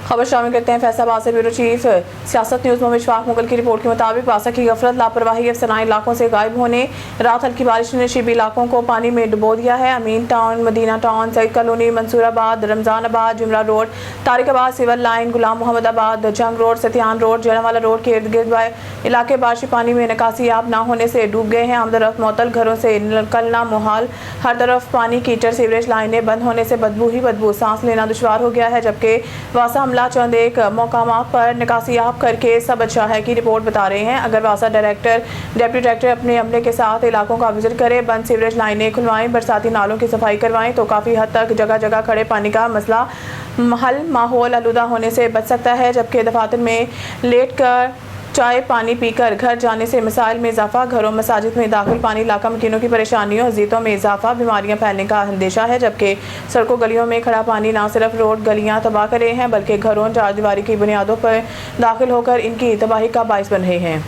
خبر شامل کرتے ہیں فیصلہ سے بیورو چیف سیاست نیوز محمد اشفاق مغل کی رپورٹ کے مطابق باسا کی غفلت لاپرواہی افسران علاقوں سے غائب ہونے رات ہلکی بارش نے شیبی علاقوں کو پانی میں ڈبو دیا ہے۔ امین ٹاؤن، مدینہ ٹاؤن، سعید کالونی، منصور آباد، رمضان آباد، جمرہ روڈ، طارق آباد سول لائن، غلام محمد آباد، جنگ روڈ، ستیان روڈ، جڑوالا روڈ کے ارد گرد علاقے بارشی پانی میں نکاسی یاب نہ ہونے سے ڈوب گئے ہیں۔ آمد معطل گھروں سے نکلنا محال، ہر طرف پانی کیچڑ، سیوریج لائنیں بند ہونے سے بدبو ہی بدبو، سانس لینا دشوار ہو گیا ہے، جبکہ واسا عملہ چند ایک مقامات پر نکاسی یاب کر کے سب اچھا ہے کی رپورٹ بتا رہے ہیں۔ اگر واسا ڈائریکٹر، ڈپٹی ڈائریکٹر اپنے عملے کے ساتھ علاقوں کا وزٹ کرے، بند سیوریج لائنیں کھلوائیں، برساتی نالوں کی صفائی کروائیں تو کافی حد تک جگہ جگہ کھڑے پانی کا مسئلہ حل، ماحول آلودہ ہونے سے بچ سکتا ہے، جبکہ دفاتر میں لیٹ کر چائے پانی پی کر گھر جانے سے مسائل میں اضافہ، گھروں مساجد میں داخل پانی علاقہ مکینوں کی پریشانیوں، اذیتوں میں اضافہ، بیماریاں پھیلنے کا اندیشہ ہے، جبکہ سڑکوں گلیوں میں کھڑا پانی نہ صرف روڈ گلیاں تباہ کر رہے ہیں بلکہ گھروں چار دیواری کی بنیادوں پر داخل ہو کر ان کی تباہی کا باعث بن رہے ہیں۔